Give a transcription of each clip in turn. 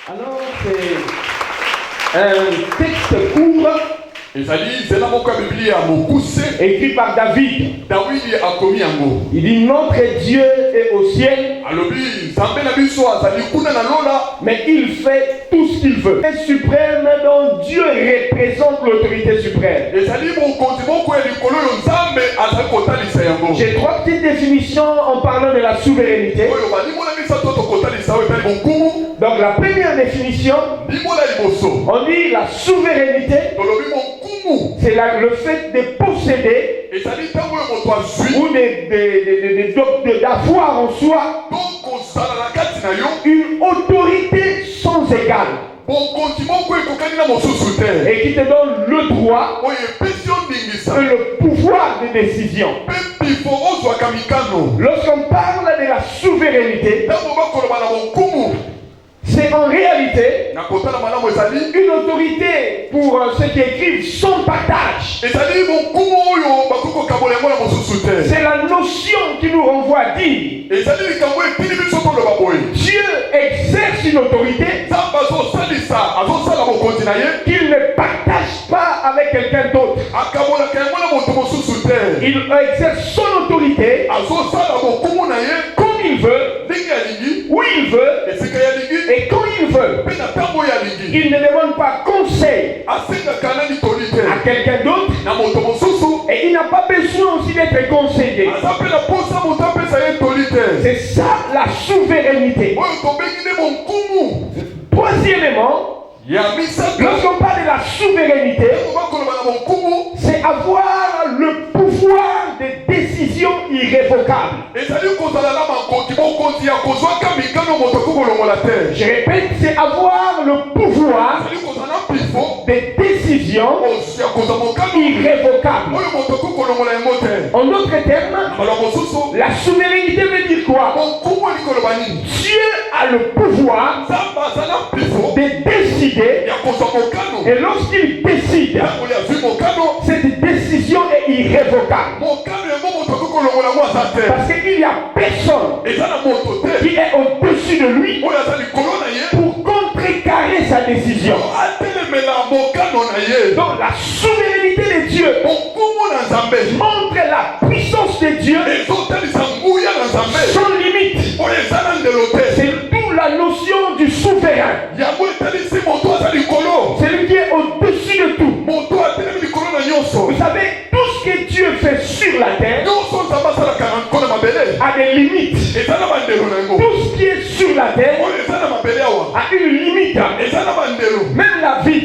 Alors, c'est un texte court écrit par David. Il dit notre Dieu est au ciel, mais il fait tout ce qu'il veut. Il est suprême, donc Dieu représente l'autorité suprême. J'ai trois petites définitions en parlant de la souveraineté. Donc la première définition, on dit la souveraineté, c'est le fait de posséder ou d'avoir en soi une autorité sans égale et qui te donne le droit et le pouvoir de décision. Lorsqu'on parle de la souveraineté, c'est en réalité une autorité pour ceux qui écrivent sans partage. C'est la notion qui nous renvoie à dire Dieu exerce une autorité qu'il ne partage pas avec quelqu'un d'autre. Il exerce son autorité comme il veut, où il veut et quand il veut. Il ne demande pas conseil à quelqu'un d'autre et il n'a pas besoin aussi d'être conseillé. C'est ça la souveraineté. Troisièmement, lorsqu'on parle de la souveraineté, c'est avoir le pouvoir de décision irrévocable. Je répète, c'est avoir le pouvoir de décision irrévocable. En d'autres termes, la souveraineté veut dire quoi? Dieu a le pouvoir de décider, et lorsqu'il décide, cette décision est irrévocable. Parce qu'il n'y a personne qui est au-dessus de lui pour contrecarrer sa décision. Donc la souveraineté de Dieu montre la puissance de Dieu sans limite. C'est d'où la notion du souverain. C'est lui qui est au-dessus de tout. Vous savez, tout ce que Dieu fait sur la terre a des limites. Tout ce qui est sur la terre a une limite. Même la vie,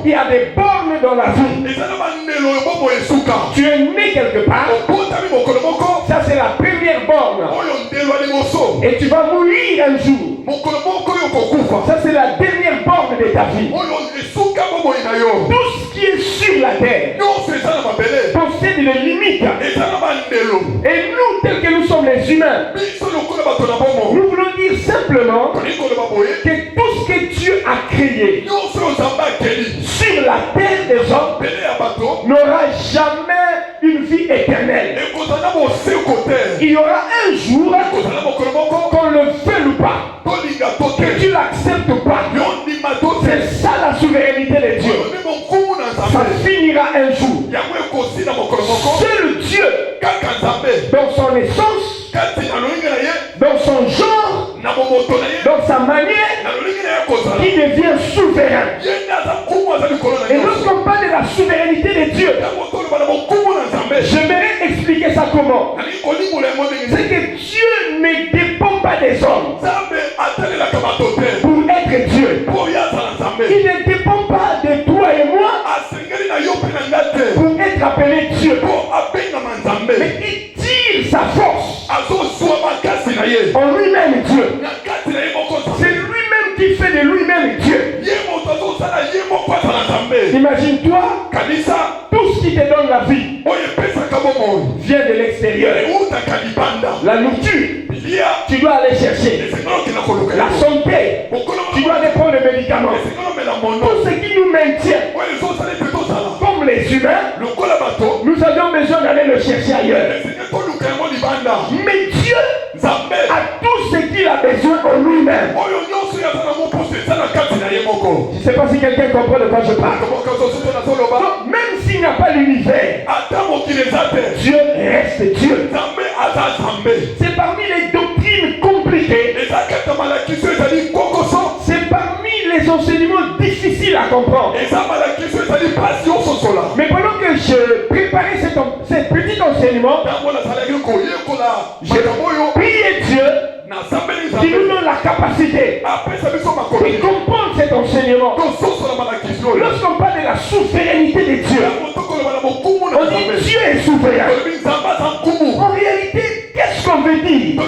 il y a des bornes dans la vie. Tu es né quelque part. Ça c'est la première borne. Et tu vas mourir un jour. Ça c'est la dernière borne de ta vie. Tout ce qui est sur la terre possède des limites. Et nous, tels que nous sommes les humains, nous voulons dire simplement que tout ce que Dieu a créé sur la terre des hommes n'aura jamais une vie éternelle. Il y aura un jour, qu'on le veuille ou pas, que tu l'acceptes ou pas. C'est ça la souveraineté de Dieu. Ça finira un jour. Seul Dieu, dans son essence, dans son genre, dans sa manière, qui devient souverain. Et lorsqu'on parle de la souveraineté de Dieu, j'aimerais expliquer ça comment. C'est que Dieu ne dépend pas des hommes pour être Dieu. Il ne dépend pas de toi et moi pour être appelé Dieu. Mais il tire sa force en lui-même Dieu. C'est lui-même qui fait de lui-même Dieu. Imagine-toi, tout ce qui te donne la vie vient de l'extérieur. La nourriture, tu dois aller chercher. La santé, tu dois aller prendre les médicaments. Tout ce qui nous maintient comme les humains, nous avions besoin d'aller le chercher ailleurs. Mais Dieu a tout ce qu'il a besoin en lui-même. ne sais pas si quelqu'un comprend de quoi je parle. Donc, même s'il n'y a pas l'univers, Dieu reste Dieu. C'est parmi les doctrines compliquées. C'est parmi les enseignements difficiles à comprendre. Mais pendant que je préparais cet petit enseignement, j'ai prié Dieu qui nous donne la capacité de comprendre cet enseignement. Lorsqu'on parle de la souveraineté de Dieu, on dit Dieu est souverain. En réalité, qu'est-ce qu'on veut dire?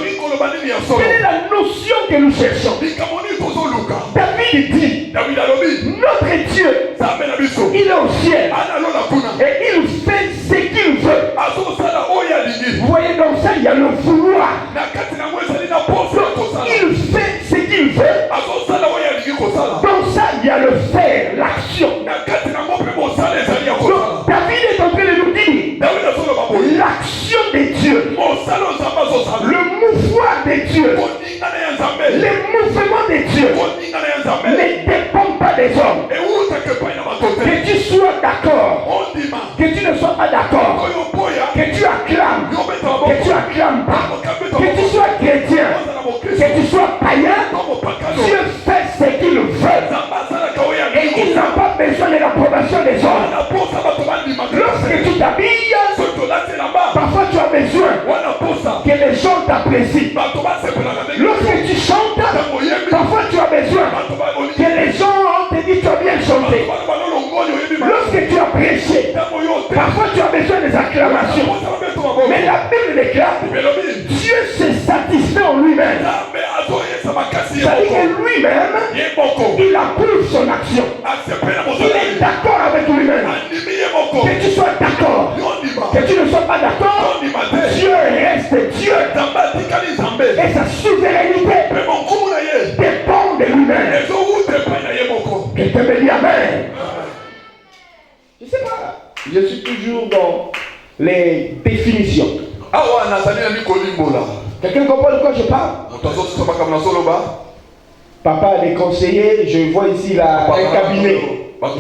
Quelle est la notion que nous cherchons? David dit, notre Dieu, il est au ciel et il fait ce qu'il veut. Vous voyez, dans ça, il y a le vouloir. Il fait ce qu'il veut. Dans ça, il y a le faire, l'action. Donc, David est en train de nous dire l'action de Dieu, le mouvement de Dieu, les mouvements de Dieu ne dépendent pas des hommes. Que tu sois d'accord, que tu ne sois pas d'accord, que tu acclames, que tu acclames pas, que tu sois chrétien, que tu sois païen, Dieu fait ce qu'il veut. Et il n'a pas besoin de l'approbation des hommes. Lorsque tu t'habilles, parfois tu as besoin que les gens t'apprécient. Lorsque tu chantes, parfois tu as besoin que les gens te disent tu as bien chanté. Lorsque tu as prêché, parfois tu as besoin des acclamations. Mais la Bible déclare Dieu se satisfait en lui-même. C'est-à-dire que lui-même, il approuve son action. Il est d'accord avec lui-même. Que tu sois d'accord, que tu ne sois pas d'accord, Dieu reste Dieu. Et sa souveraineté dépend de lui-même. Quelqu'un me dit Amen. Je ne sais pas. Je suis toujours dans les définitions. Quelqu'un comprend de quoi je parle? Papa est conseiller, je vois ici là, un cabinet.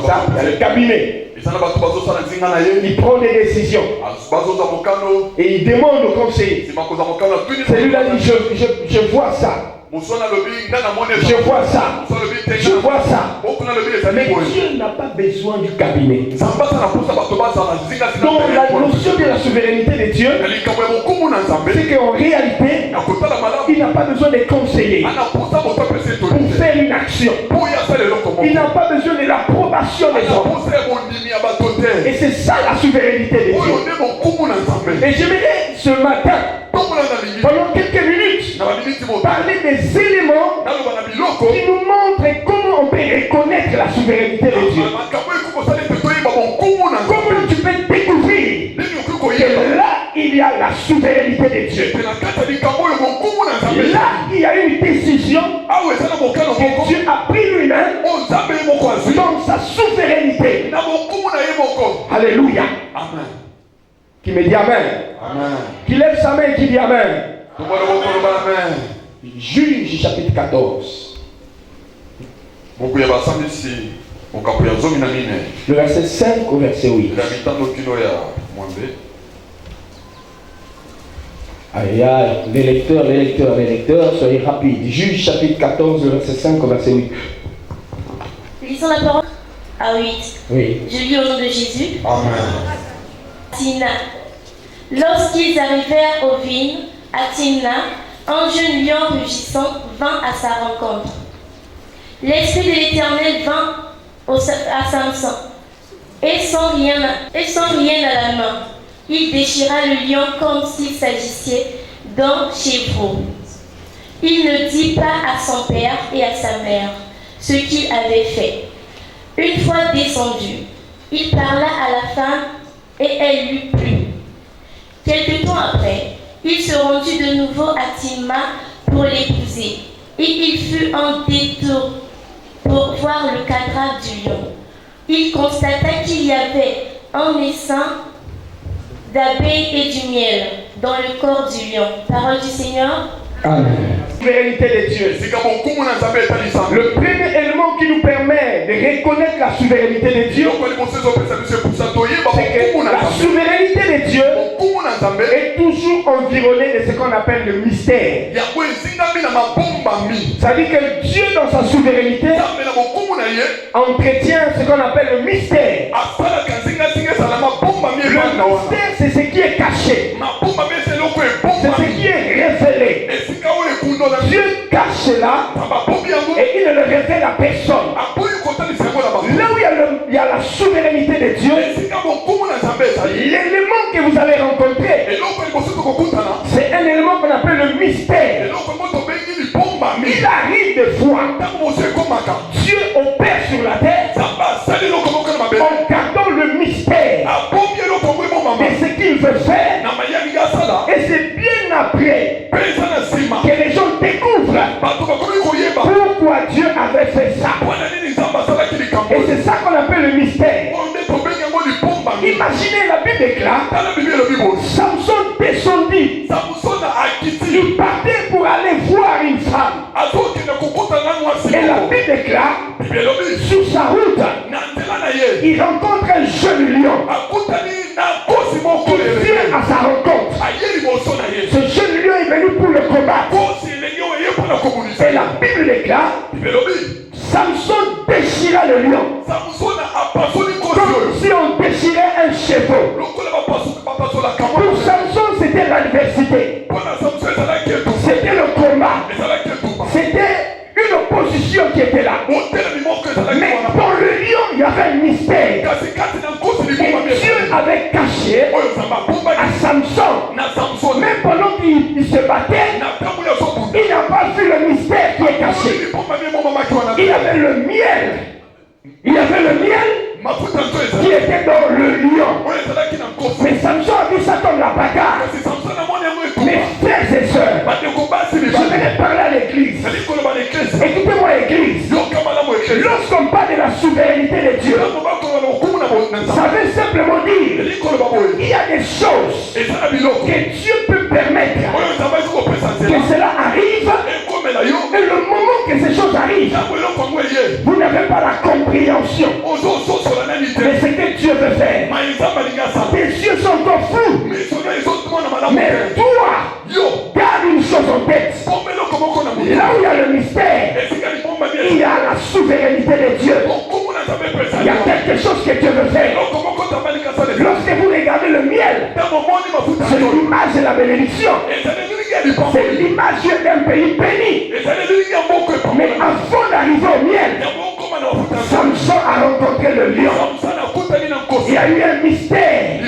Ça, il y a le cabinet. Il prend des décisions. Et il demande au conseiller. Celui-là dit, je vois ça. Je vois ça. Je vois ça. Mais Dieu n'a pas besoin du cabinet. Donc la notion de la souveraineté de Dieu, c'est qu'en réalité, il n'a pas besoin de conseiller pour faire une action. Il n'a pas besoin de l'approbation des hommes. Et c'est ça la souveraineté de Dieu. Et j'aimerais ce matin, pendant quelques minutes, parler des éléments qui nous montrent comment on peut reconnaître la souveraineté de Dieu. Comment tu peux découvrir que là il y a la souveraineté de Dieu. Là il y a une décision que Dieu a pris lui-même dans sa souveraineté. Alléluia. Amen. Qui me dit Amen. Amen. Qui lève sa main et qui dit Amen. Juge chapitre 14. Le verset 5 au verset 8. Aïe aïe, les lecteurs, soyez rapides. Juge chapitre 14, le verset 5 au verset 8. Lisons la parole à 8. Oui. Je lis au nom de Jésus. Amen. Timna. Lorsqu'ils arrivèrent aux vignes, à Timna, un jeune lion rugissant vint à sa rencontre. L'Esprit de l'Éternel vint à Samson, et sans rien à la main, il déchira le lion comme s'il s'agissait d'un chevreau. Il ne dit pas à son père et à sa mère ce qu'il avait fait. Une fois descendu, il parla à la femme et elle lui plut. Quelque temps après, il se rendit de nouveau à Timna pour l'épouser, et il fut un détour pour voir le cadavre du lion. Il constata qu'il y avait un essaim d'abeilles et du miel dans le corps du lion. Parole du Seigneur. Amen. La souveraineté de Dieu. Le premier élément qui nous permet connaître la souveraineté de Dieu, c'est que la souveraineté de Dieu est toujours environnée de ce qu'on appelle le mystère. Ça veut dire que Dieu, dans sa souveraineté, entretient ce qu'on appelle le mystère. Le mystère, c'est ce qui est caché. C'est ce qui est révélé. Dieu cache cela et il ne le révèle à personne. Là où il y a la souveraineté de Dieu, l'élément que vous allez rencontrer, c'est un élément qu'on appelle le mystère. Il arrive des fois, Dieu opère sur la terre en gardant le mystère de ce qu'il veut faire. Et c'est bien après que les gens découvrent pourquoi Dieu avait fait ça. Et c'est ça qu'on appelle le mystère. Imaginez, la Bible déclare, Samson descendit. Il partait pour aller voir une femme. Et la Bible déclare, sur sa route, il rencontre un jeune lion. Il vient à sa rencontre. Ce jeune lion est venu pour le combattre. Et la Bible déclare, Samson déchira le lion. Comme si on déchirait un cheveu. Pour Samson, c'était l'adversité. C'était le combat. C'était une opposition qui était là. Mais dans le lion, il y avait un mystère. Et Dieu avait caché à Samson, même pendant qu'il se battait, il n'a pas vu le mystère qui est caché. Il avait le miel. Il y avait le miel qui était dans le lion. Mais Samson a vu ça comme la bagarre. Mes frères et sœurs, je vais parler à l'église. Écoutez-moi, église. Lorsqu'on parle de la souveraineté de Dieu, ça veut simplement dire il y a des choses que Dieu peut permettre que cela arrive. Et le moment que ces choses arrivent, vous n'avez pas la compréhension de ce que Dieu veut faire. Tes yeux sont encore fous. Mais toi, garde une chose en tête. Là où il y a le mystère, il y a la souveraineté de Dieu. Il y a quelque chose que Dieu veut faire. Lorsque vous regardez le miel, c'est l'image de la bénédiction. C'est l'image d'un pays béni. Mais avant d'arriver au miel, Samson a rencontré le lion. Il y a eu un mystère.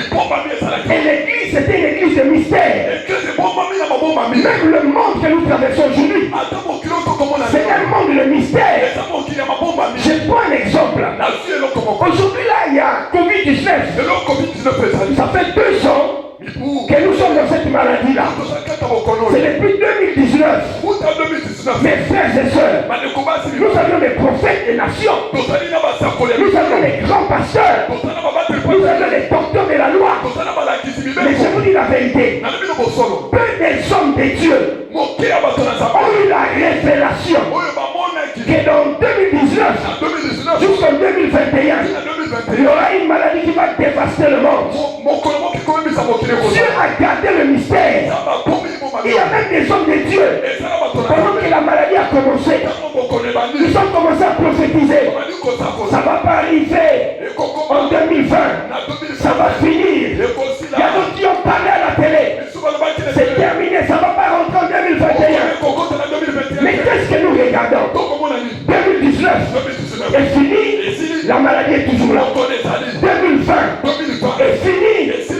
Et l'église, c'était une église de mystère. Même le monde que nous traversons aujourd'hui, c'est un monde de mystère. Je prends un exemple. Aujourd'hui, là, il y a COVID-19. Ça fait 2 ans que nous sommes dans cette maladie-là. C'est depuis 2019. Mes frères et sœurs, nous avions des prophètes des nations. Nous avions des grands pasteurs. Nous avions des porteurs de la loi. Mais je vous dis la vérité. Peu des hommes de Dieu ont eu la révélation que dans 2019 jusqu'en 2021, il y aura une maladie qui va dévaster le monde. Dieu a gardé le mystère. Il y a même des hommes de Dieu. Pendant que la maladie a commencé, ils ont commencé à prophétiser. Ça ne va pas arriver en 2020. Ça va finir. Il y a d'autres qui ont parlé à la télé. C'est terminé. Ça ne va pas rentrer en 2021. Mais qu'est-ce que nous regardons? 2019 est fini. La maladie est toujours là. 2020 est fini.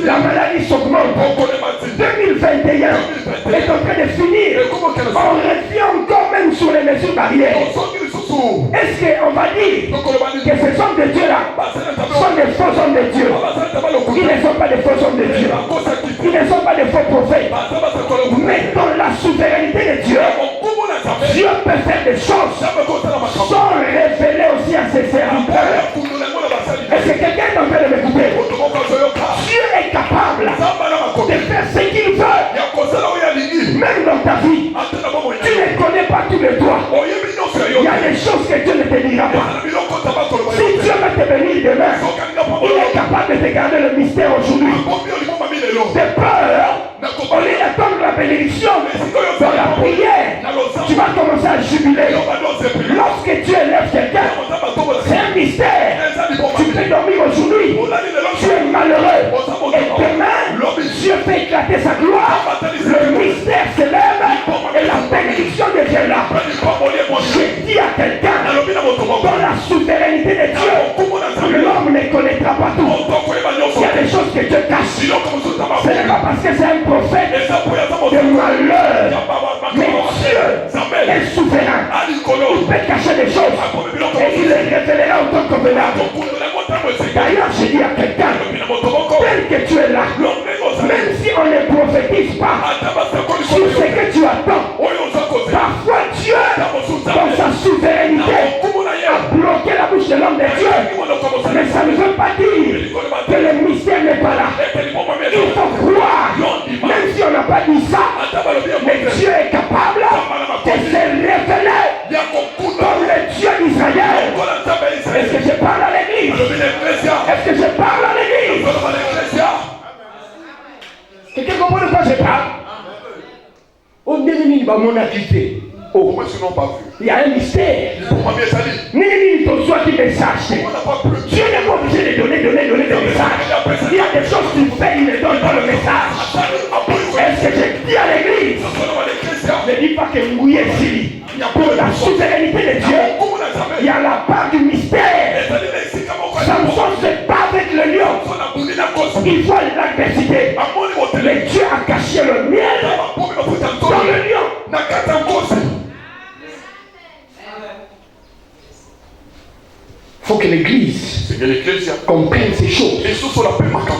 La maladie s'augmente. 2021 est en train de finir. On revient encore même sur les mesures barrières. Est-ce qu'on va dire que ces hommes de Dieu-là sont des faux hommes de Dieu? Ils ne sont pas des faux hommes de Dieu. Ils ne sont pas des faux prophètes. Mais dans la souveraineté de Dieu, Dieu peut faire des choses sans révéler aussi à ses serviteurs. Est-ce que quelqu'un est en train de m'écouter? Dieu est capable de faire ce qu'il veut. Même dans ta vie, tu ne connais pas tous les droits. Il y a des choses que Dieu ne te dira pas. Si Dieu va te bénir demain, il est capable de te garder le mystère aujourd'hui. De peur, au lieu d'attendre la bénédiction, dans la prière, tu vas commencer à jubiler. Lorsque tu élèves quelqu'un, c'est un mystère. Tu peux dormir aujourd'hui, tu es malheureux. Et demain, Dieu fait éclater sa gloire. Le mystère s'élève et la bénédiction devient là. Je dis à quelqu'un, dans la souveraineté de Dieu, l'homme ne connaîtra pas tout. Il y a des choses que Dieu cache. Ce n'est pas parce que c'est un prophète de malheur. Mais Dieu est souverain. Il peut cacher des choses et il les révélera au temps convenable. D'ailleurs, je dis à quelqu'un, tel que tu es là, même si on ne prophétise pas sur ce que tu attends, parfois Dieu, dans sa souveraineté, a bloqué la bouche de l'homme de Dieu. Mais ça ne veut pas dire que le mystère n'est pas là. Il faut croire, même si on n'a pas dit ça, mais Dieu est capable de se révéler comme le Dieu d'Israël. Est-ce que je parle à l'église? Est-ce que je parle à l'église? Quelqu'un comprend de quoi je parle? On dit mon accusé. Oh, il y a un mystère. Ni ton soit qui message. Dieu n'est pas obligé de donner des messages. Il y a des choses qu'il fait, il les donne dans le message. Est-ce que je dis à l'église? Ne dis pas que Mouillé est ici. Pour la souveraineté de Dieu, il y a la part du mystère. Samson se bat avec le lion. Il voit l'adversité. Mais Dieu a caché le miel dans le lion. Il faut que l'Église comprenne ces choses.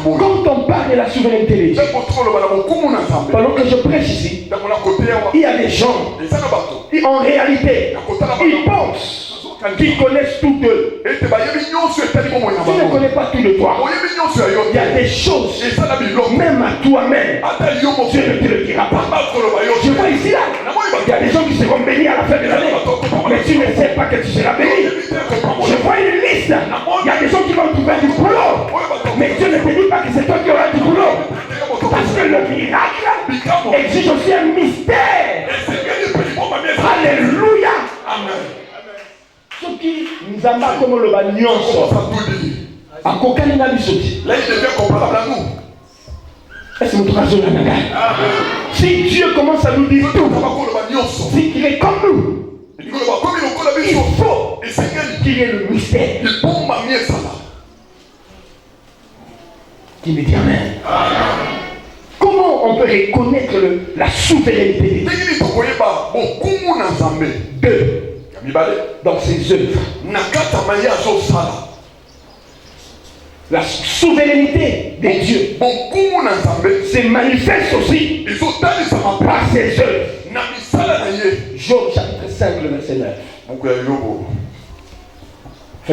Quand on parle de la souveraineté de Dieu, pendant que je prêche ici, il y a des gens, en réalité, ils pensent qu'ils connaissent tout d'eux. Tu ne connais pas tout de toi. Il y a des choses, même à toi-même, Dieu ne te le dira pas. Je vois ici là, il y a des gens qui seront bénis à la fin de l'année, mais tu ne sais pas que tu seras béni. Je vois une liste, il y a des gens qui vont trouver du boulot, mais Dieu ne te dit pas que c'est toi qui auras du boulot. Parce que le miracle exige aussi un mystère. Alléluia. Ce qui nous a marqué comme le bagnon, à Kokani n'a là il devient comparable à nous. Est-ce que si Dieu commence à nous dire tout, si il est comme nous, il faut qu'il y ait le mystère. Qui me dit Amen. Comment on peut reconnaître la souveraineté de Dieu? Deux. Dans ses œuvres. La souveraineté de Dieu se manifeste aussi par ses œuvres. Job chapitre 5, le verset 9.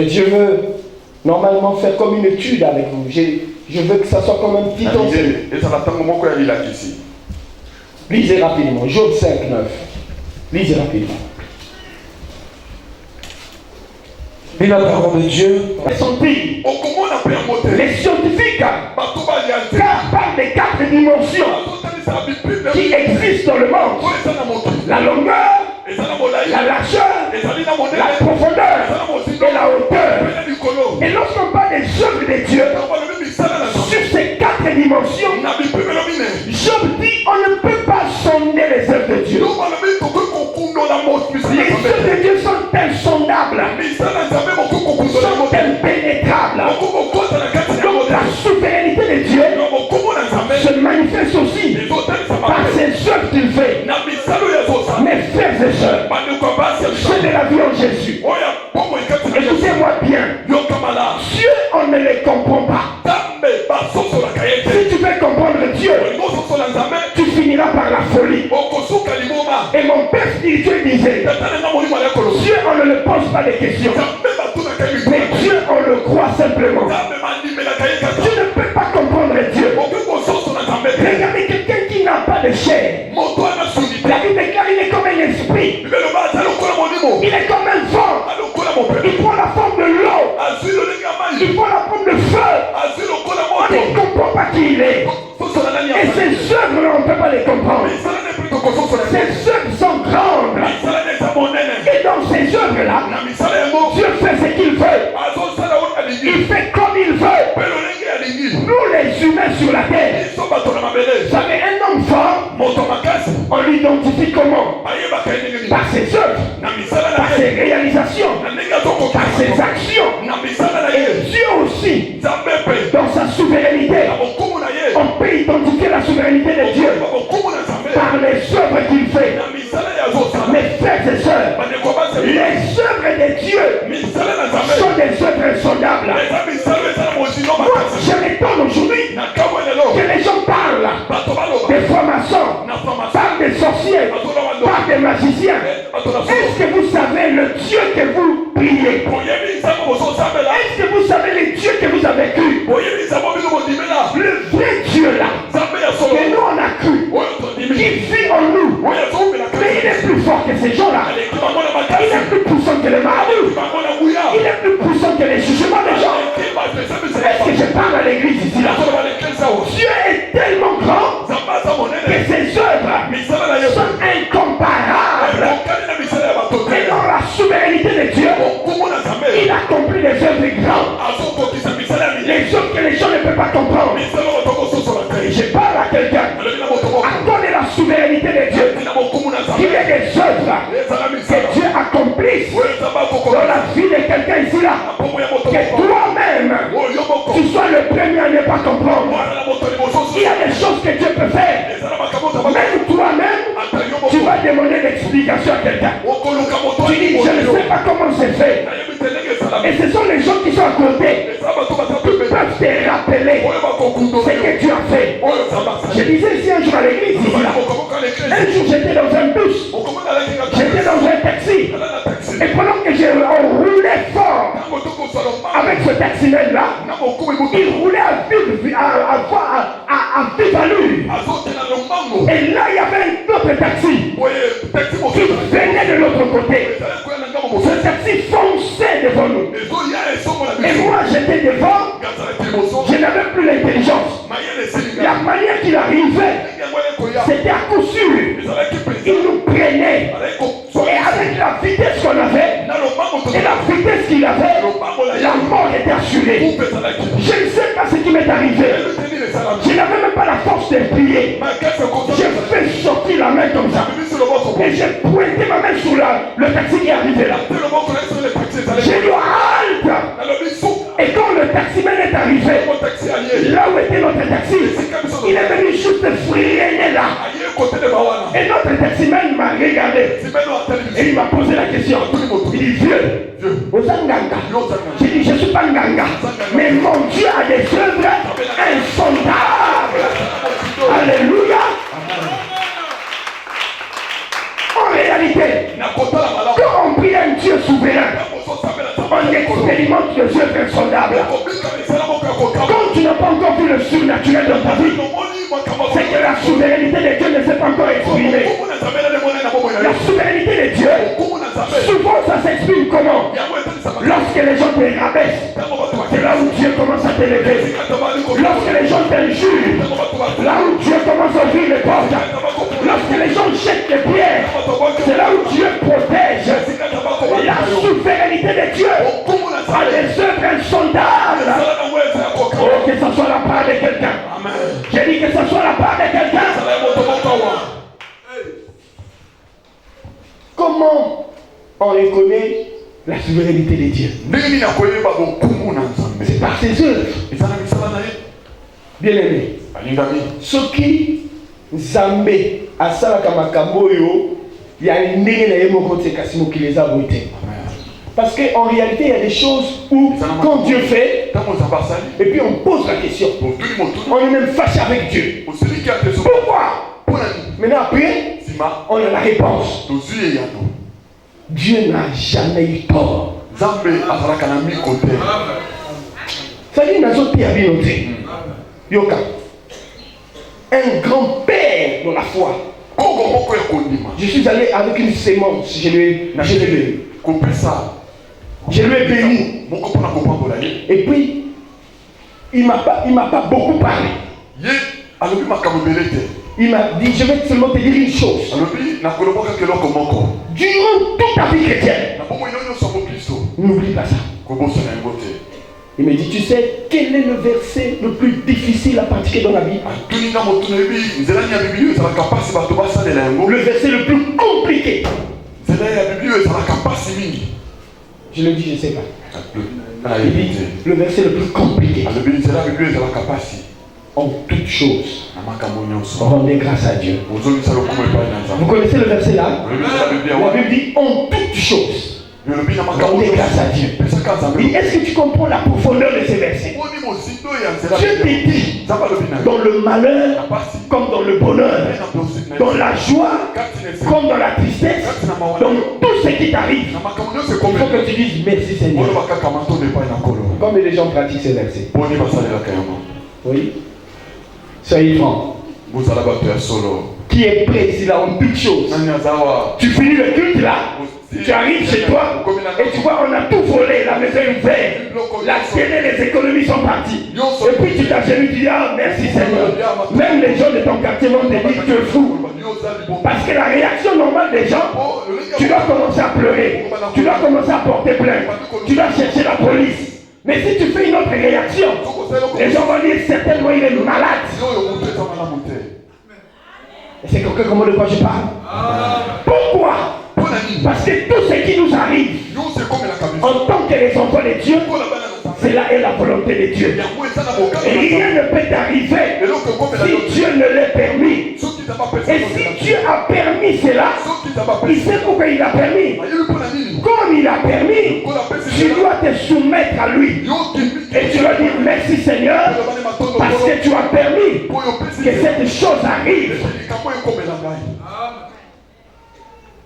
Dieu veut normalement faire comme une étude avec vous. Je veux que ça soit comme un petit enseignement. Lisez rapidement. Job 5, 9. Lisez rapidement. Et la parole de Dieu. Les scientifiques parlent des 4 dimensions qui existent dans le monde. La longueur, la largeur, la profondeur et la hauteur. Et lorsqu'on parle des œuvres de Dieu, sur ces 4 dimensions, Job dit on ne peut pas sonder les œuvres de Dieu. Les œuvres de Dieu sont insondables, sont impénétrables. Donc la souveraineté de Dieu se manifeste aussi par ces œuvres qu'il fait. Mes frères et sœurs, ceux de la vie en Jésus, écoutez-moi bien. Dieu, on ne les comprend pas. Si tu veux comprendre Dieu, tu finiras par la folie. Et mon père spirituel disait, Dieu, on ne le pose pas de questions, mais Dieu, on le croit simplement. Tu ne peux pas comprendre Dieu. Regardez quelqu'un qui n'a pas de chair. La Bible déclare qu'il est comme un esprit. Il est comme un vent. Il prend la forme de l'eau. humains sur la terre. Vous savez, un homme fort, on l'identifie comment? Par ses œuvres, par ses réalisations, par ses actions. Et Dieu aussi, dans sa souveraineté, on peut identifier la souveraineté de Dieu par les œuvres qu'il fait. Mes frères et sœurs, les œuvres de Dieu sont des œuvres insondables. Moi, je m'étonne aujourd'hui que les gens parlent des francs-maçons, parlent des sorciers, parlent des magiciens. Est-ce que vous savez le Dieu que vous priez? Est-ce que vous savez les dieux que vous avez cru? Le vrai Dieu là, que nous on a cru, qui vit en nous, mais il est plus fort que ces gens-là. Il est plus puissant que les marabouts. Il est plus puissant que les jugements des gens. Est-ce que je parle à l'église ici là? Dieu est tellement grand que ses œuvres sont incomparables. Et dans la souveraineté de Dieu, il accomplit des œuvres grandes. Les œuvres que les gens ne peuvent pas comprendre. Et je parle à quelqu'un. À cause de la souveraineté de Dieu, qu'il y ait des œuvres que Dieu accomplisse dans la vie de quelqu'un ici là. Que toi-même, tu sois le premier à ne pas comprendre. Il y a des choses que Dieu peut faire. Même toi-même, tu vas demander l'explication à quelqu'un. Tu dis, je ne sais pas comment c'est fait. Et ce sont les gens qui sont à côté qui peuvent te rappeler ce que tu as fait. Je disais ici un jour à l'église, un jour j'étais dans un bus, j'étais dans un taxi, et pendant que je roulais fort avec ce taximène là, il roulait à vive allure. Et là il y avait un autre taxi qui venait de l'autre côté. Ce taxi fonçait devant nous. Et moi j'étais devant, je n'avais plus l'intelligence. La manière qu'il arrivait, c'était à coup sûr. Il nous prenait. Et avec la vitesse qu'on avait, et la vitesse qu'il avait, la mort était assurée. Je ne sais pas ce qui m'est arrivé. Je n'avais même pas la force de prier. J'ai fait sortir la main comme ça. Et j'ai pointé ma main sur le taxi qui est arrivé là. J'ai dit halte. Et quand le taximène est arrivé, là où était notre taxi, il est venu juste freiner là. Et notre taximène m'a regardé. Et il m'a posé la question. Il dit, vieux, aux Nganga. J'ai dit, je ne suis pas Nganga. Mais mon Dieu a des œuvres insondables. Alléluia. En réalité, quand on prie un Dieu souverain, on expérimente des œuvres insondables. Quand tu n'as pas encore vu le surnaturel dans ta vie, c'est que la souveraineté de Dieu ne s'est pas encore exprimée. La souveraineté de Dieu, souvent ça s'exprime comment? Lorsque les gens te rabaissent, c'est là où Dieu commence à t'élever. Lorsque les gens t'injurent, là où Dieu commence à ouvrir les portes. Lorsque les gens jettent les pierres, c'est là où Dieu protège. La souveraineté de Dieu a des œuvres insondables. Oh, que ce soit la part de quelqu'un. J'ai dit que ce soit la part de quelqu'un. Comment on reconnaît la souveraineté de Dieu? C'est par ses œuvres. Bien aimé, ce qui Zambé a salaka makambo yo ya ndenge na yemo kote kasimo qui les a brutés. Parce qu'en réalité, il y a des choses où, quand Dieu fait, et puis on pose la question, on est même fâché avec Dieu. Pourquoi? Maintenant après, on a la réponse. Dieu n'a jamais eu tort. Ça dit, n'a pas bien Yoka. Un grand-père dans la foi. Je suis allé avec une sémence, je lui ai béni. Et puis, il m'a pas beaucoup parlé. Il m'a dit, je vais seulement te dire une chose. Durant toute ta vie chrétienne, n'oublie pas ça. Il me dit, tu sais, quel est le verset le plus difficile à pratiquer dans la Bible? Le verset le plus compliqué. Je le dis, je ne sais pas. Il dit, le verset le plus compliqué. En toutes choses, rendez grâce à Dieu. Vous connaissez le verset là? La Bible dit, en toutes choses, rendez grâce à Dieu. Est-ce que tu comprends la profondeur de ces versets? Dieu te dit, dans le malheur comme dans le bonheur, dans la joie comme dans la tristesse, dans tout ce qui t'arrive, il faut que tu dises merci Seigneur. Combien de gens pratiquent ces versets? Oui. Soyez francs. Qui est prêt ici là en toutes choses? Tu finis le culte là, tu arrives chez toi et tu vois on a tout volé, la maison est ouverte, la télé, les économies sont parties. Et puis tu t'agenouilles, tu dis ah merci Seigneur. Même les gens de ton quartier vont te dire tu es fou. Parce que la réaction normale des gens, tu dois commencer à pleurer, tu dois commencer à porter plainte, tu dois chercher la police. Mais si tu fais une autre réaction, les gens vont dire certainement il est malade. Et c'est quelqu'un comment de quoi je parle? Pourquoi? Parce que tout ce qui nous arrive en tant que les enfants de Dieu, c'est là est la volonté de Dieu. Et rien ne peut t'arriver si Dieu ne l'a permis. Et si Dieu a permis cela, il sait pourquoi il a permis. Comme il a permis, tu dois te soumettre à lui. Et tu dois dire merci Seigneur, parce que tu as permis que cette chose arrive.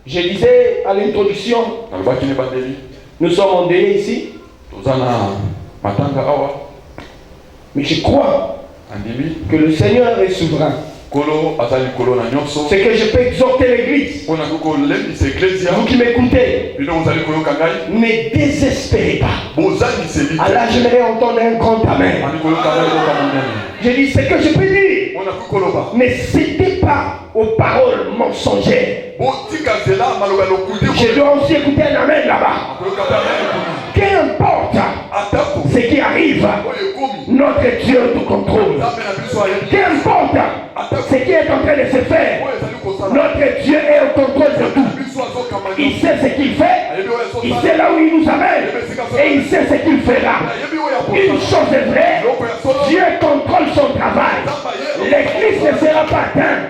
Je disais à l'introduction, nous sommes en délai ici. Mais je crois que le Seigneur est souverain. C'est que je peux exhorter l'église. Vous qui m'écoutez, ne désespérez pas. Allah, j'aimerais entendre un grand amen. Je dis ce que je peux dire. Ne cédez pas aux paroles mensongères. Je dois aussi écouter un amen là-bas. Qu'importe ce qui arrive, notre Dieu tout contrôle. Qu'importe ce qui est en train de se faire, notre Dieu est au contrôle de tout. Il sait ce qu'il fait, il sait là où il nous amène, et il sait ce qu'il fera. Une chose est vraie, Dieu contrôle son travail. L'église ne sera pas atteinte,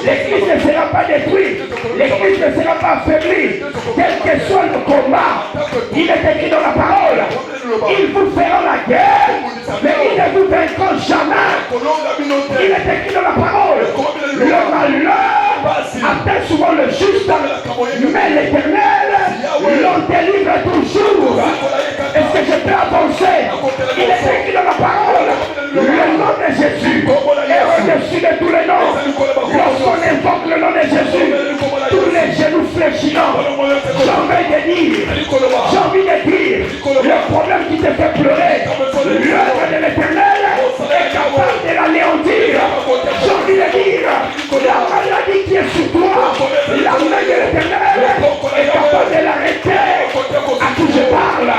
l'église ne sera pas détruite, l'église ne sera pas affaiblie, quel que soit le combat. Il est écrit dans la parole, ils vous feront la guerre, mais ils ne vous vaincront jamais. Il est écrit dans la parole, le malheur atteint souvent le juste, mais l'Éternel l'en délivre toujours. Est-ce que je peux avancer? Il est écrit dans la parole, le nom de Jésus est au-dessus de tous les noms. Lorsqu'on invoque le nom de Jésus, tous les genoux fléchissants, j'ai envie de dire, le problème qui te fait pleurer, l'œuvre de l'Éternel est capable de l'anéantir. J'ai envie de dire, la maladie qui est sur toi, la main de l'Éternel est capable de l'arrêter. À qui je parle? À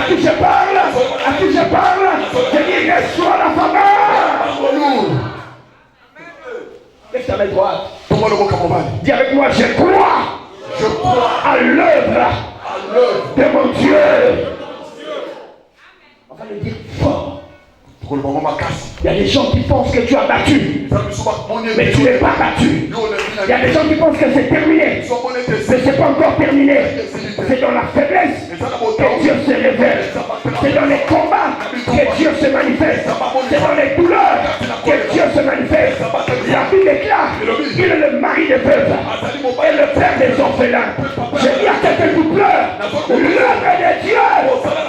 qui je parle? À qui je parle? Je dis, reçois la faveur. Lève ta main droite. Dis avec moi, je crois à l'œuvre de mon Dieu. On va le dire fort. Il y a des gens qui pensent que tu as battu, mais tu n'es pas battu. Il y a des gens qui pensent que c'est terminé, mais ce n'est pas encore terminé. C'est dans la faiblesse que Dieu se révèle. C'est dans les combats que Dieu se manifeste. C'est dans les douleurs que Dieu se manifeste. La Bible déclare qu'il est le mari des veuves et le père des orphelins. Je dis à quelqu'un qui pleure, l'œuvre de Dieu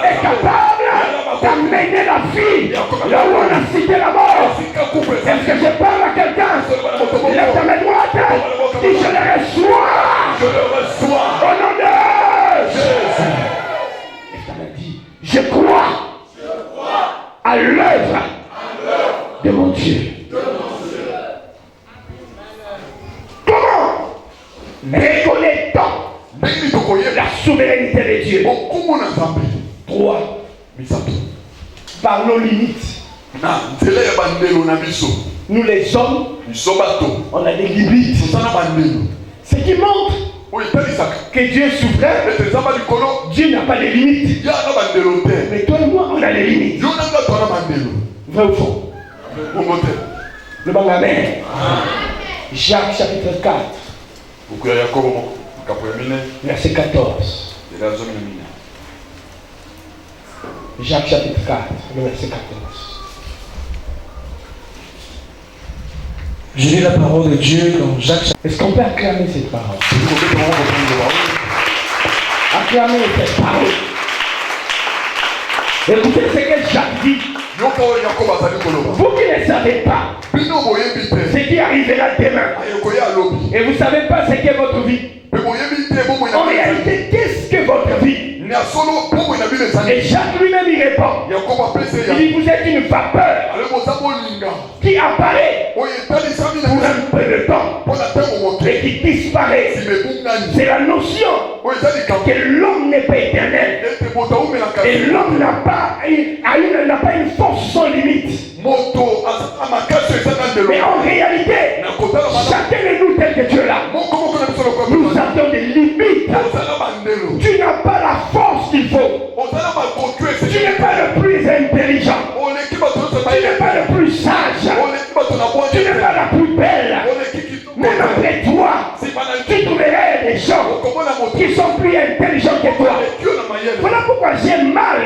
est capable d'amener la vie là où on a cité la mort. Est-ce que je parle à quelqu'un? Lève ta main droite. Dis je le reçois. Au nom de Jésus. Lève ta main, dis je crois à l'œuvre de mon Dieu. Comment? Reconnaît-on la souveraineté de Dieu? 3. par nos limites. Nous les hommes, on a des limites. Ce qui montre que Dieu est souverain. Dieu n'a pas de limites. Mais toi et moi, on a des limites. Vrai ou faux? Le Bangamen. Jacques chapitre 4. Verset 14. Jacques chapitre 4, le verset 14. Je lis la parole de Dieu dans Jacques. Est-ce qu'on peut acclamer cette parole? Acclamer cette parole. Écoutez ce que Jacques dit. Vous qui ne savez pas ce qui arrivera demain, et vous ne savez pas ce qu'est votre vie. En réalité, qu'est-ce que votre vie? Et Jacques lui-même y répond. Il dit, vous êtes une vapeur qui apparaît pour un peu de temps et qui disparaît. C'est la notion que l'homme n'est pas éternel. Et l'homme n'a pas une force sans limite. Mais en réalité, chacun de nous tel que tu es là, nous avons des limites. Tu n'as pas la force qu'il faut. Tu n'es pas le plus intelligent. Tu n'es pas le plus sage. Tu n'es pas la plus belle. Mais après toi, tu trouverais des gens qui sont plus intelligents que toi. Voilà pourquoi j'ai mal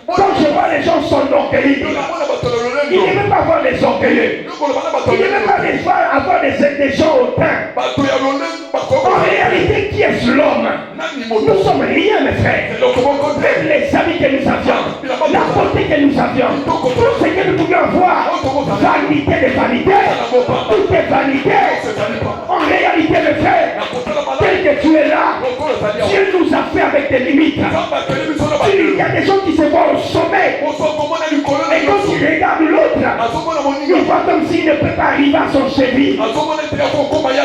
quand je vois les gens s'enorgueillir. Il ne veut pas avoir des orgueilleux. Il ne veut pas avoir des gens hautains. En réalité, qui est l'homme? Nous sommes rien, mes frères. Même les amis que nous avions, la beauté que nous avions, tout ce que nous pouvions voir, vanité de vanité, tout est vanité. En réalité, mes frères, tel que tu es là, Dieu nous a fait avec des limites. Il y a des gens qui se voient au sommet, et quand ils regardent l'autre, ils voient comme s'il ne peut pas arriver à son cheville.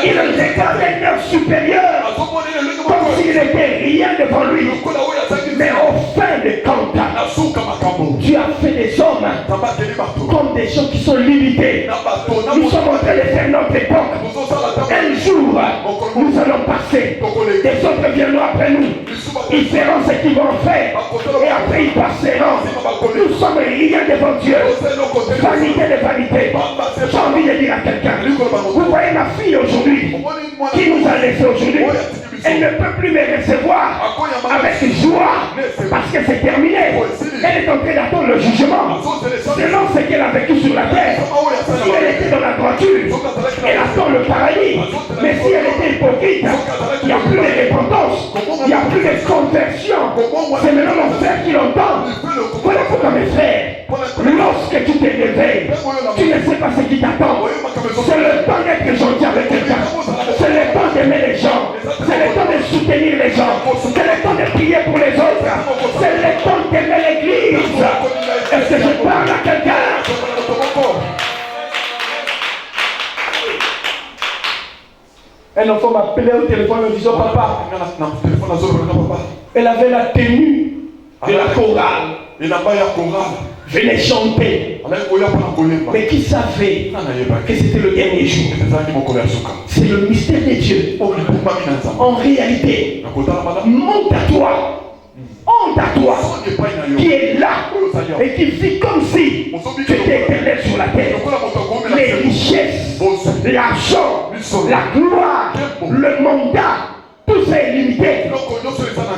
Il regarde un heure supérieur, comme s'il n'était rien devant lui. Mais au fin de compte, tu as fait des hommes comme des gens qui sont limités. Nous sommes en train de faire notre époque. Un jour, nous allons passer. Des autres viendront après nous. Ils feront ce qu'ils vont faire. Et après, ils passeront. Nous sommes rien devant Dieu. Vanité de vanité. J'ai envie de dire à quelqu'un, vous voyez ma fille aujourd'hui, qui nous a laissé aujourd'hui. Elle ne peut plus me recevoir avec joie parce que c'est terminé. Elle est en train d'attendre le jugement selon ce qu'elle a vécu sur la terre. Si elle était dans la droiture, elle attend le paradis. Mais si elle était hypocrite, il n'y a plus de repentance, il n'y a plus de conversion. C'est maintenant l'enfer qui l'entend. Voilà pourquoi mes frères, lorsque tu te réveilles, tu ne sais pas ce qui t'attend. C'est le temps d'être gentil avec quelqu'un. C'est le temps d'aimer les gens. C'est le temps de soutenir les gens. C'est le temps de prier pour les autres. C'est le temps d'aimer l'église. Est-ce que je parle à quelqu'un? Un enfant m'appelait au téléphone en me disant, papa, elle avait la tenue de la chorale. Venez chanter. Mais qui savait que c'était le dernier jour? C'est le mystère de Dieu. En réalité, monte à toi. Honte à toi qui est là et qui vit comme si tu étais éternel sur la terre. Les richesses, l'argent, la gloire, le mandat, tout ça est limité.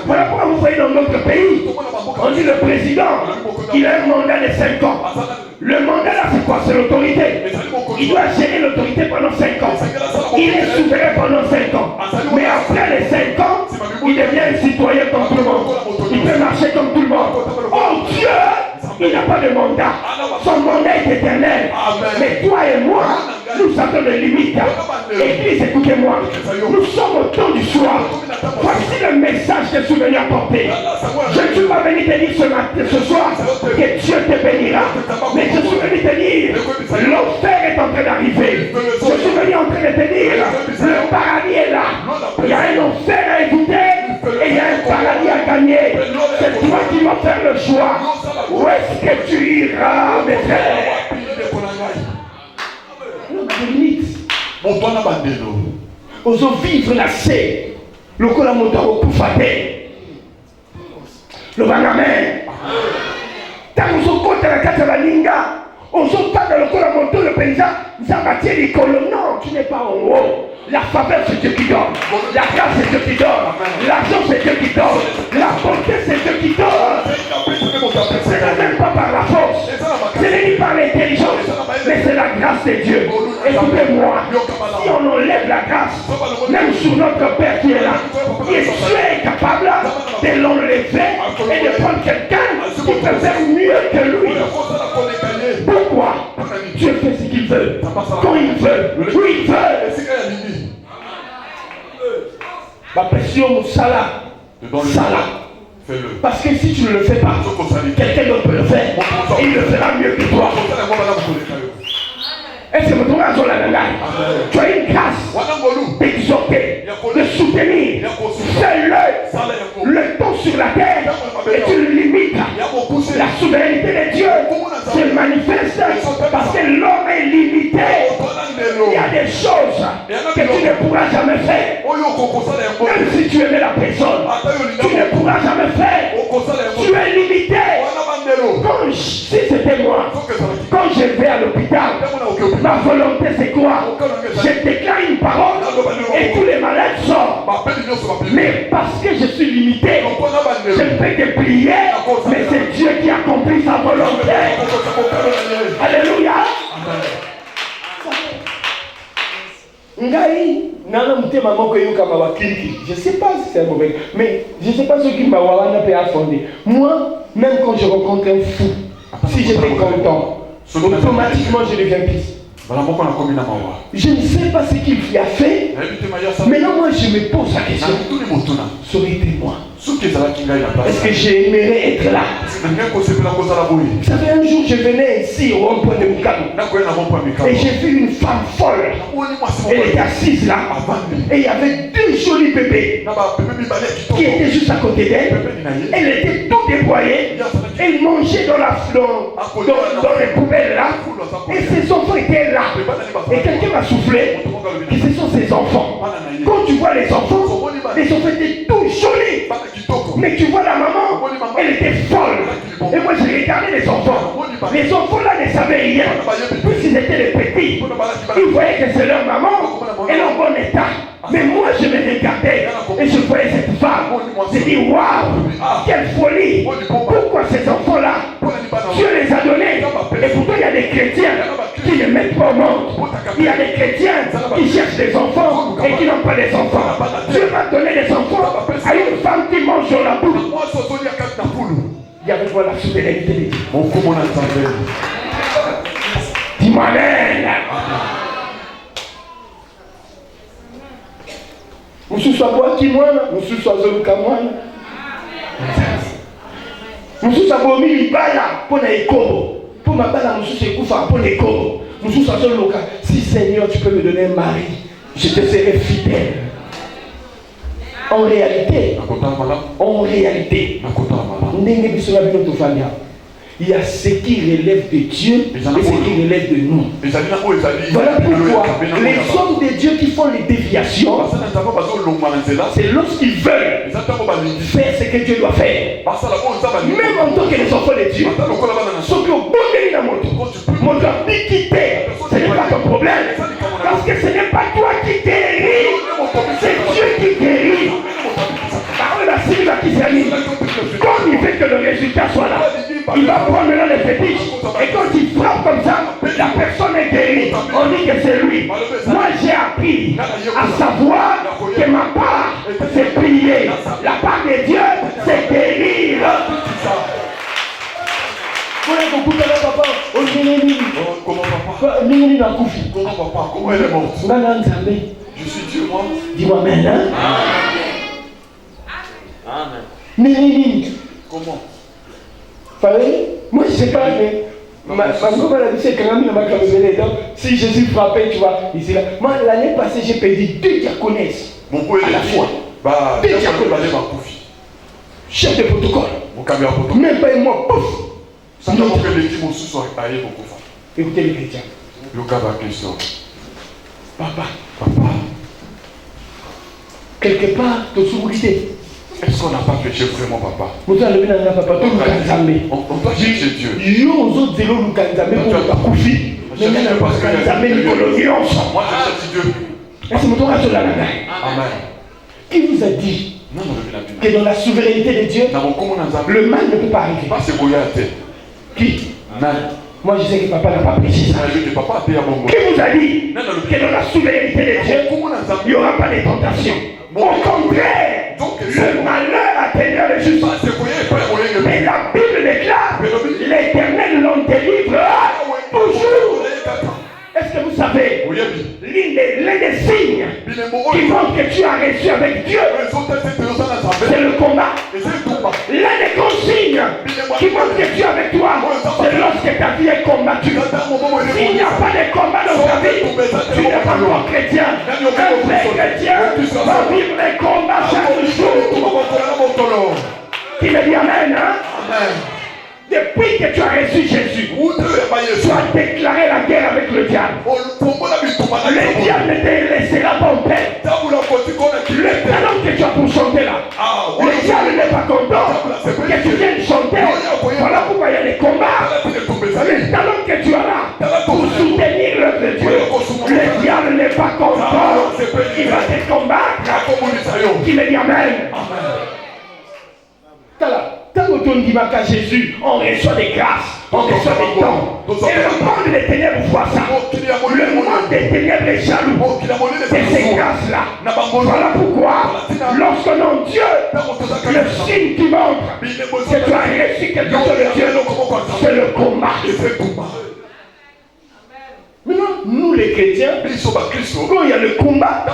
Voilà pourquoi vous voyez dans notre pays, on dit le président, il a un mandat de 5 ans. Le mandat là c'est quoi? C'est l'autorité. Il doit gérer l'autorité pendant 5 ans. Il est souverain pendant 5 ans. Mais après les 5 ans, il devient un citoyen comme tout le monde. Il peut marcher comme tout le monde. Oh Dieu, il n'a pas de mandat. Son mandat est éternel. Mais toi et moi, nous avons des limites. Église, écoutez-moi. Nous sommes au temps du soir. Voici le message que je suis venu apporter. Je ne suis pas venu te dire ce soir que Dieu te bénira. Mais je suis venu te dire, l'enfer est en train d'arriver. Je suis venu en train de te dire, le paradis est là. Il y a un enfer à éviter et il y a un paradis à gagner. C'est toi qui m'as dois faire le choix. Où est-ce que tu iras, mes frères? Oso vivre la sé. Le kola moto au fate. Le bangamen. Tant oso kota la kata balinga. Oso tanga le kola moto le paysan. Zambatier les colons. Non, tu n'es pas en haut. La faveur c'est Dieu qui donne. La grâce c'est Dieu qui donne. L'argent c'est Dieu qui donne. La bonté c'est Dieu qui donne. Ce n'est même pas par la force. Ce n'est ni par l'intelligence. Mais c'est la grâce de Dieu. Écoutez-moi. Si on enlève la grâce, même sur notre Père qui est là, Dieu est capable de l'enlever et de prendre quelqu'un qui peut faire mieux que lui. Pourquoi? Dieu fait ce qu'il veut, quand il veut, où il veut. Ma pression, Salah. Parce que si tu ne le fais pas, quelqu'un d'autre peut le faire et il le fera mieux que toi. Est-ce que tu as une grâce d'exhorter, de soutenir, fais-le le temps sur la terre et tu le limites. La souveraineté de Dieu se manifeste parce que l'homme est limité. Il y a des choses que tu ne pourras jamais faire. Même si tu aimais la personne, tu ne pourras jamais faire. Tu es limité. Si c'était moi, quand je vais à l'hôpital, ma volonté c'est quoi? Je déclare une parole et tous les malades sortent. Mais parce que je suis limité, je peux te plier, mais c'est Dieu qui accomplit sa volonté. Alléluia. Je ne sais pas si c'est un mauvais, mais je ne sais pas ce qui m'a fondé. Moi, même quand je rencontre un fou, si j'étais content, automatiquement je deviens pisse. Je ne sais pas ce qu'il a fait. Maintenant, moi, je me pose la question. Saurais-tu-moi? Est-ce que j'aimerais être là? Vous savez, un jour, je venais ici au rond-point de Bukavu et j'ai vu une femme folle. Elle était assise là et il y avait deux jolis bébés qui étaient juste à côté d'elle. Elle était tout déployée. Elle mangeait dans les poubelles là. Et ses enfants étaient là. Et quelqu'un m'a soufflé que ce sont ses enfants. Quand tu vois les enfants étaient tout jolis. Mais tu vois la maman, elle était folle. Et moi j'ai regardé les enfants. Les enfants là ne savaient rien. Puisqu'ils étaient les petits, ils voyaient que c'est leur maman. Elle est en bon état. Mais moi je me regardais et je voyais cette femme. J'ai dit waouh, quelle folie. Pourquoi ces enfants là, Dieu les a donnés. Et pourtant il y a des chrétiens qui ne mettent pas au monde. Il y a des chrétiens qui cherchent des enfants et qui n'ont pas des enfants. Dieu m'a donné des enfants à une femme qui mange dans la boue. Il y avait quoi la souveraineté de Dieu. Dis-moi amen. Mususu abwaki mwana, mususu azoluka mwana. Mususu abomi libala mpona ekobo. Pour ma bala mususu ekufa mpona ekobo. Mususu azoluka. Si Seigneur tu peux me donner un mari, je te serai fidèle. En réalité, il y a ce qui relève de Dieu et ce qui relève de nous. Voilà pourquoi les hommes de Dieu qui font les déviations, c'est lorsqu'ils veulent faire ce que Dieu doit faire. Même en tant que les enfants de Dieu, ceux qui ont donné la moto, mon Dieu, quitter, ce n'est pas ton problème. Parce que ce n'est pas toi qui guéris, c'est Dieu qui guérit. Comme il veut que le résultat soit là, il va prendre maintenant les fétiches. Et quand il frappe comme ça, la personne est guérie. On dit que c'est lui. Moi j'ai appris à savoir que ma part c'est prier. La part de Dieu c'est guérir. Comment elle est morte? Je suis Dieu, moi. Dis-moi maintenant. Amen. Comment? Moi je sais pas, mais ma maman a dit c'est quand même ma caméra. Donc si je suis frappé, tu vois, ici là. Moi l'année passée j'ai perdu 2 diaconesses à la fois. 2 diaconesses. Chef de protocole. Même pas un mois, pouf. Écoutez les chrétiens. Papa. Quelque part, tu souris. Est-ce qu'on n'a pas péché vraiment, papa? On doit chercher Dieu. Moi, je cherche Dieu. Amen. Qui vous a dit que dans la souveraineté de Dieu, le mal ne peut pas arriver? Qui? Moi je sais que papa n'a pas précisé ça. Qui vous a dit que dans la souveraineté de Dieu, il n'y aura pas de tentation? Au contraire, le malheur atteignera le juste. Mais la Bible déclare, l'Éternel l'en délivrera toujours. Est-ce que vous savez, l'un des signes qui montrent que tu as reçu avec Dieu, c'est le combat. L'un des grands signes qui montrent que Dieu est avec toi, c'est lorsque ta vie est combattue. S'il n'y a pas de combat dans ta vie, tu n'es pas encore chrétien. Un vrai chrétien va vivre les combats chaque jour. Tu me dis amen, hein? Amen. Depuis que tu as reçu Jésus, tu as déclaré la guerre avec le diable. Le diable ne te laissera pas en paix. Le talent que tu as pour chanter là, le diable n'est pas content que tu viennes chanter. Voilà pourquoi il y a des combats. Le talent que tu as là pour soutenir l'œuvre de Dieu, le diable n'est pas content. Il va te combattre. Qui me dit amen? Tant qu'on dit qu'à Jésus, on reçoit des grâces, on reçoit des dons. Et le monde des ténèbres voit ça. Le monde des ténèbres est jaloux de ces grâces-là. Voilà pourquoi, lorsqu'on a Dieu, le signe qui montre que tu as reçu quelque chose de Dieu, c'est le combat. Maintenant, nous les chrétiens, quand il y a le combat,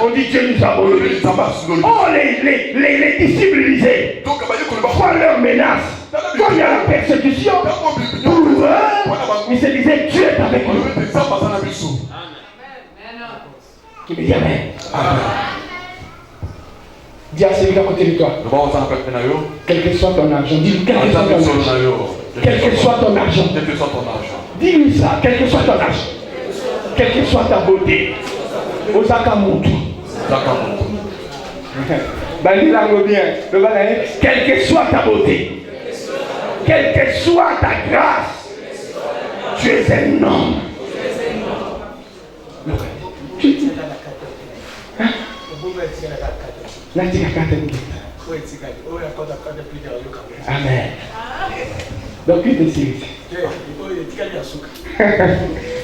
on dit Dieu nous a honorés. Oh, les disciples lisaient, quoi leur menace? Quand il y a la persécution, pour eux, ils se disaient Dieu est avec nous. Qui me dit amen. Dis à celui qui est à côté de toi, quel que soit ton argent, dis-lui quel que soit ton argent. Quel que soit ton argent. Dis-lui ça, quel que soit ton argent. Quelle que soit ta beauté. Osaka Moutou. Quelle que soit ta beauté. Quelle que soit ta grâce. Tu es un homme. Amen. Donc, il te suit.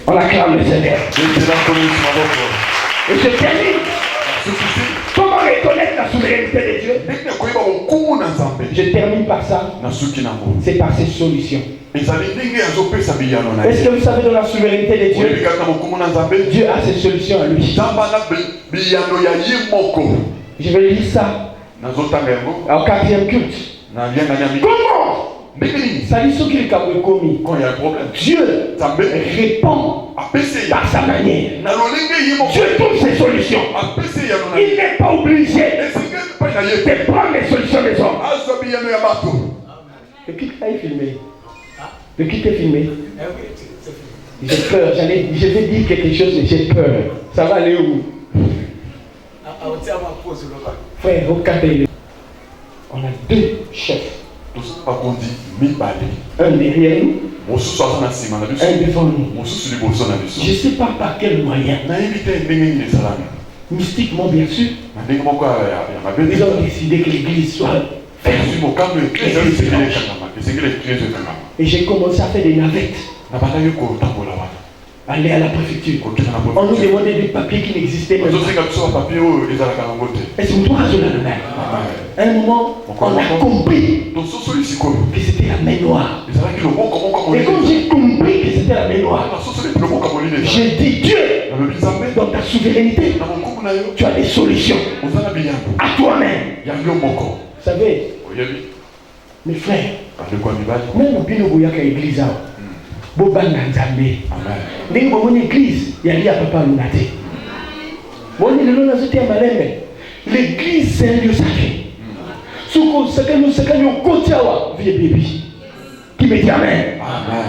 On acclame le Seigneur. Et je termine. Comment reconnaître la souveraineté de Dieu? Je termine par ça. C'est par ses solutions. Est-ce que vous savez dans la souveraineté de Dieu, Dieu a ses solutions à lui. Je vais lire ça au 4e culte. Comment? Ça dit ce qu'il a commis. Quand il y a un problème, Dieu répond par sa manière. Dieu trouve ses solutions. Il n'est pas obligé de prendre les solutions des hommes. De qui t'as filmé? De qui t'es filmé? J'ai peur. Je vais dire quelque chose et j'ai peur. Ça va aller où? Frère, regardez. On a deux chefs. Un derrière nous, un devant nous. Je ne sais pas par quel moyen. Mystiquement, bien sûr. Ils ont décidé que l'église soit fermée. Et j'ai commencé à faire des navettes. Aller à la préfecture. On nous demandait des papiers qui n'existaient pas. Et c'est toi, à un moment, on a compris que c'était la main noire. Et quand j'ai compris que c'était la main noire, j'ai dit Dieu, dans ta souveraineté, tu as des solutions à toi-même. Vous savez, mes frères, même au Binogouyaka église, Bobanga Nzambe. Ndenge mon église, il y a lié à papa Lunate. Bon, l'église c'est un lieu sacré. Soko sakani au côté wa vie bébé. Qui me dit amen. Amen.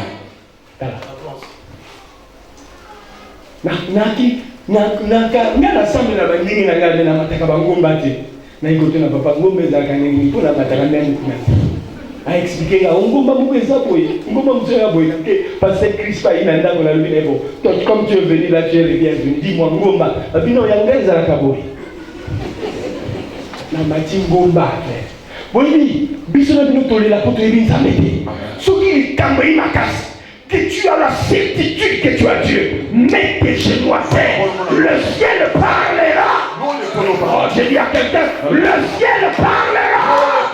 Na assemble na bandingi na ngala na mataka bangomba te. Na ikote na papa ngombe za kanengi pour na mataka ndani kuna. A expliquer ya ngomba mkweza boye. Ngomba mzoya boye que pasteur Crispa ina ndango na lubine bo. Donc comme tu es venu là tu es bienvenu. Dis-moi ngomba. Abino yangeza la kaboye. Na mati ngomba. Boni biso na bino tolela po to yebinza mete. Soki kambo imakasi. Que tu as la certitude que tu as Dieu. Mets tes genoux à terre. Le ciel parlera. Oh, j'ai dit à quelqu'un, le ciel parlera.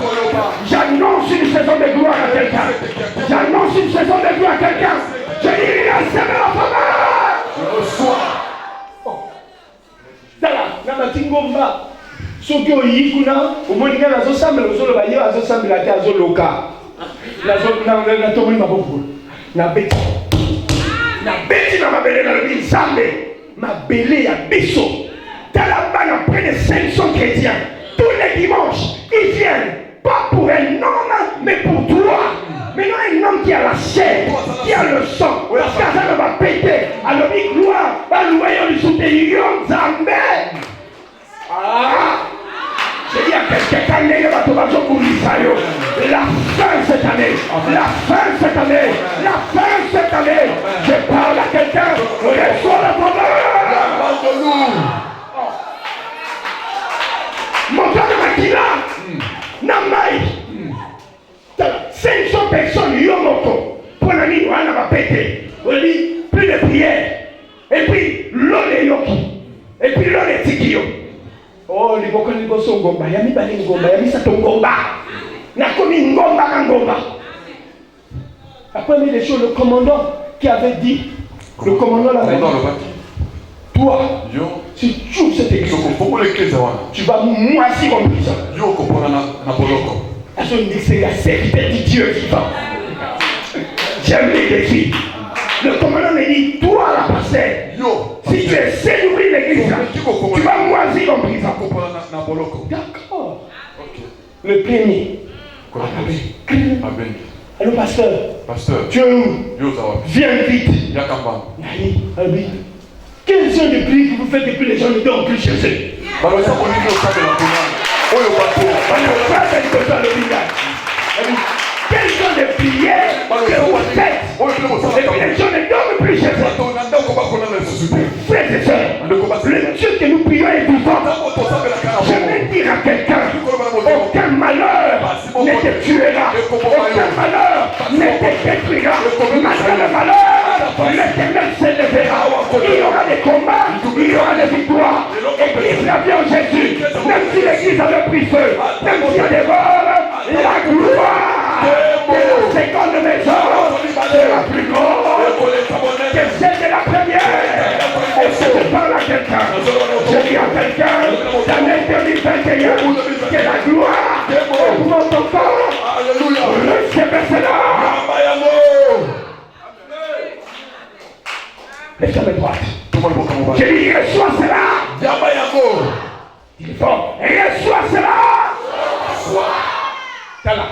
J'annonce une saison de gloire à quelqu'un. J'annonce une saison de gloire à quelqu'un. Je dis, recevez la faveur. Je reçois. Dala, namatingomba. Soki oyikuna, omoninga nazosambela ozoloba ye azosambela te azoloka. Na tomoni maboko. Na beti na mabele na lobi nzambe mabele ya biso tala bana près de 500 chrétiens tous les dimanches ils viennent pas pour un homme mais pour toi. Maintenant un homme qui a la chair qui a le sang parce qu'Azan va péter alors il gloire va louer on lui soutient yon nzambe. J'ai dit à quelqu'un la fin cette année, la fin cette année, la fin cette année, je parle à quelqu'un, reçois la faveur. Montant de Makila, Namai, 500 personnes, Yomoko, pour la nuit, on va péter, on dit plus de prière, et puis l'eau de Yoki, et puis l'eau de Tikio. Oh, les bokons de Bosso Gomba, Yami Bali Gomba, Yami Sato Gomba, Nakomi Ngomba Ngomba. Après, il y a des choses, le commandant qui avait dit, le commandant l'avait dit, toi, si tu ouvres cette église, tu vas moisir en prison. Parce qu'on dit que c'est la serviteur du Dieu vivant. J'aime les défis. Le commandant me dit, toi la pasteur, si tu essaies d'ouvrir l'église, tu vas moisir en prison. D'accord. Le premier. Allô pasteur. Tu es où? Viens vite. Quelles sont les prix que vous faites depuis les gens ne dorment plus chez eux? Quelles sont les prières que vous faites et puis les gens ne dorment plus chez eux? Frères et sœurs, le Dieu que nous prions est vivant. Je vais dire à quelqu'un, aucun malheur ne te tuera, aucun malheur ne te détruira. Malgré le malheur, l'Éternel s'élèvera. Il y aura des combats, il y aura des victoires. Église la bien Jésus, même si l'église avait pris feu, même s'il y a des vols, la gloire de la seconde maison sera plus grande que celle de la première. Et si je parle à quelqu'un, je dis à quelqu'un, dans l'interdit 21, que la gloire augmente encore. Recevez cela. Lève ta main droite. Je dis, reçois cela. Il est fort. Reçois cela. T'as là.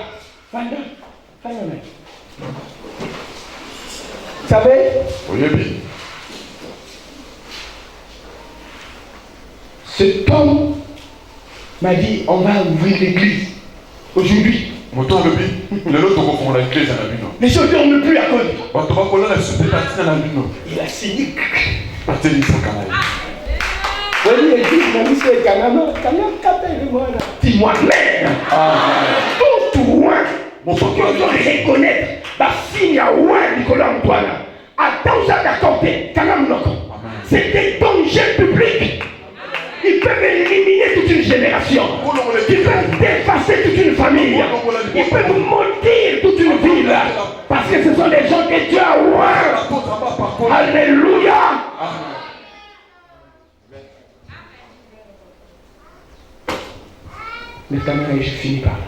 Vous savez? Cet homme m'a dit, on va ouvrir l'église aujourd'hui. Les gens ne dorment plus à cause. Il a signé. Dis-moi, merde. Tout loin. Mon frère, on doit reconnaître. Signe à ouin, Nicolas Antoine. Attends, ça d'accord, c'est des dangers publics. Ils peuvent éliminer toute une génération. Ils peuvent dépasser toute une famille. Ils peuvent maudire toute une ville. Parce que ce sont des gens que Dieu a ouin. Alléluia. Les caméras, je finis par là.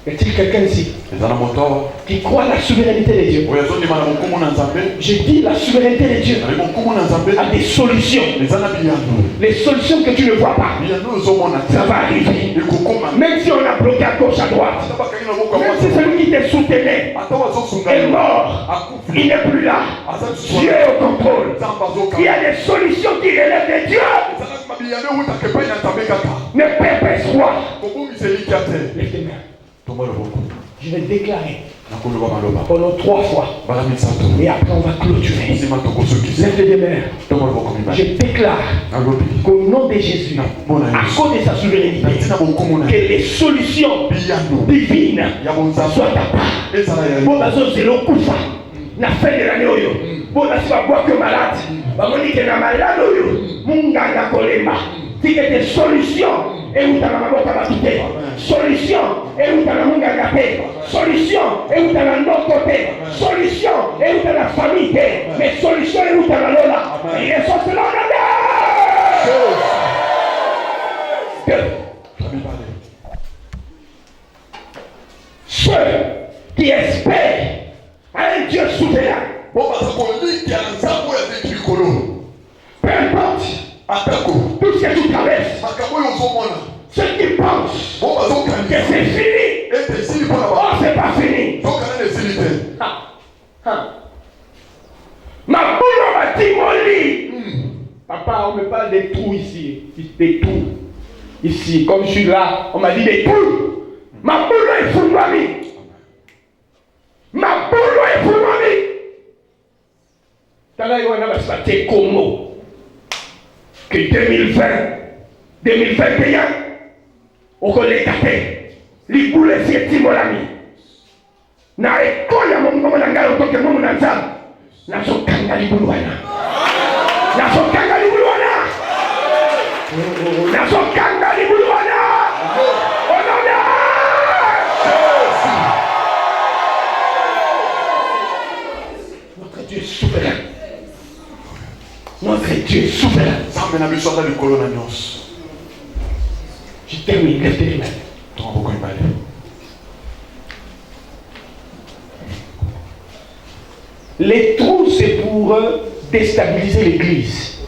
Y a-t-il quelqu'un ici qui croit à la souveraineté de Dieu? Je dis la souveraineté de Dieu a des solutions. Les solutions que tu ne vois pas, ça va arriver. Même si on a bloqué à gauche, à droite, même si celui qui te soutenait est mort, il n'est plus là. Dieu est au contrôle. Il y a des solutions qui relèvent de Dieu. Ne perds pas espoir. Lève tes mains. Je vais déclarer pendant 3 fois. Et après on va clôturer. Lève tes mains. Je déclare qu'au nom de Jésus, à cause de sa souveraineté, que les solutions divines soient à part. Bon, c'est le coup. La fin de l'année, bon, là, si on voit que malade, on dit que la malade, Munganga Kolema, si des solutions, et où t'as la maman va quitter. Solution, et où t'as la Munganga paix. Solution, et où t'as la notre côté. Solution, et où t'as la famille, mais solution, et où t'as la Lola. Et les sortes de ceux qui espèrent un Dieu souverain. Peu importe tout ce que tu traverses, ceux qui pensent que c'est fini, oh, c'est pas fini. Ma boule m'a dit mon lit. Papa, on me parle des trous ici. Des trous. Ici, comme je suis là, on m'a dit des trous. Ma boule est pour moi. Ma boule est pour moi. C'est comment que 2020, 2021, on connaît ta tête. Les boules, c'est Timolami. Na école, il y a mon moment d'engager autant que mon ensemble. Na so kangali buluana. Na so kangali buluana. Na so kangali buluana. Oh non, non. Notre Dieu est souverain. Notre Dieu est souverain. Je termine, lève tes mains. Les trous, c'est pour déstabiliser l'église.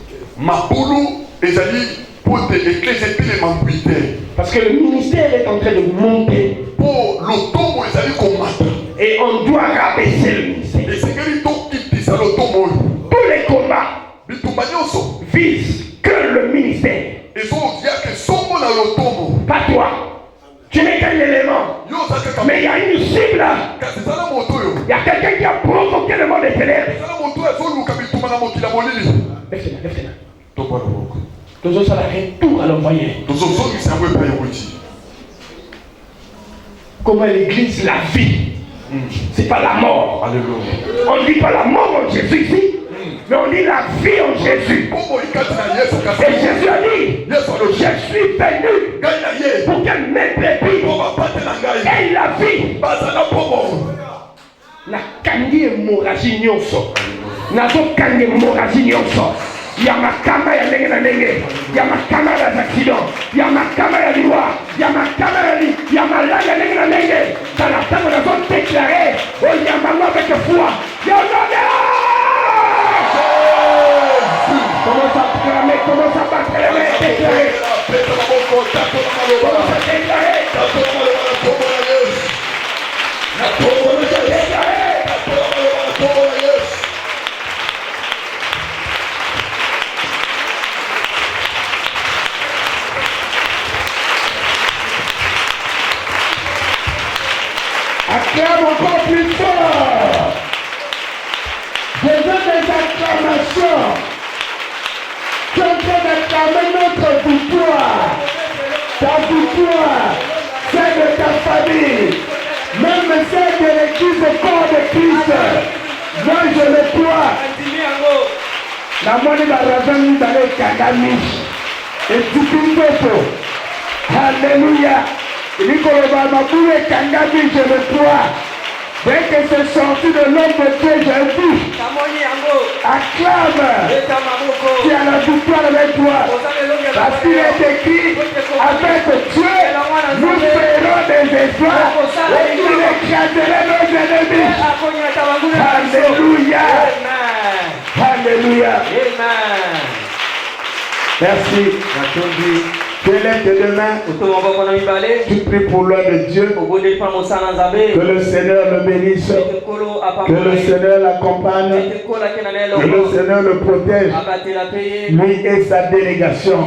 Parce que le ministère est en train de monter. Et on doit rabaisser le ministère. Tous les combats visent que le ministère. Pas toi. Tu n'es qu'un élément. Mais il y a une cible. Il y a quelqu'un qui a provoqué le monde des ténèbres. Nous avons retour à l'envoyer. Comment l'église la vit. C'est pas la mort. Alléluia. On ne dit pas la mort en Jésus ici. Mais on dit la vie en Jésus. Et Jésus a dit, je suis venu pour qu'elle m'ait bébé. Et la vie. Na kangi hémorragie nyonso. Nazo kangi hémorragie nyonso. Ya makama ya ndenge na ndenge. Ya makama ya accident. Ya makama ya liwa. Ya makama ya malade ya ndenge na ndenge. Dans la table nazo déclarer. Oh ya maman avec foi. Ya commence à clamer, commence à battre les mains, déclarer. Commence à déclarer. Acclame encore plus fort. Je veux des acclamations. Tu es en train d'acclamer notre victoire. Ta victoire, celle de ta famille, même celle de l'église au corps de Christ. Moi je le crois. La monnaie va revenir dans les Kagamish. Et tu peux. Alléluia. Il dit qu'on va m'appuyer Kagamish, je le crois. Dès que c'est sorti de l'homme de Dieu, j'ai dit, acclame, tu as la victoire avec toi. Parce qu'il est écrit, avec Dieu, nous ferons des espoirs et nous écraserons nos ennemis. Alléluia. Alléluia. Merci. Tu lèves tes deux mains, tu pries pour l'homme de Dieu, que le Seigneur le bénisse, que le Seigneur l'accompagne, que le Seigneur le protège, lui et sa délégation.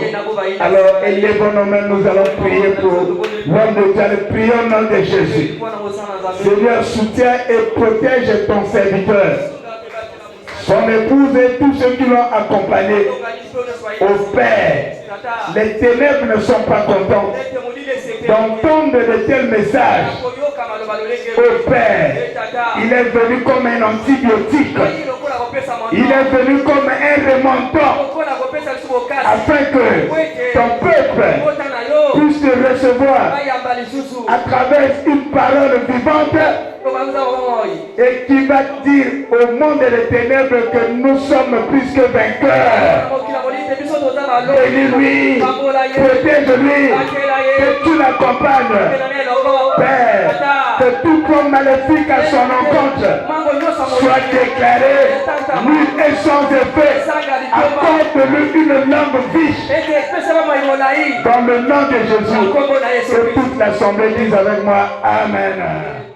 Alors élevons nos mains, nous allons prier pour l'homme de Dieu. Prions au nom de Jésus. Seigneur, soutiens et protège ton serviteur, son épouse et tous ceux qui l'ont accompagné. Au Père, les ténèbres ne sont pas contents d'entendre de tels messages. Au Père, il est venu comme un antibiotique. Il est venu comme un remontant afin que ton peuple puisse te recevoir à travers une parole vivante et qui va dire au monde des ténèbres que nous sommes plus que vainqueurs. Bénis-lui, protège-lui, que tu l'accompagnes. Père, que tout plan maléfique à son encontre soit déclaré nul et sans effet. Accorde-lui une langue vive. Dans le nom de Jésus, que toute l'assemblée dise avec moi Amen.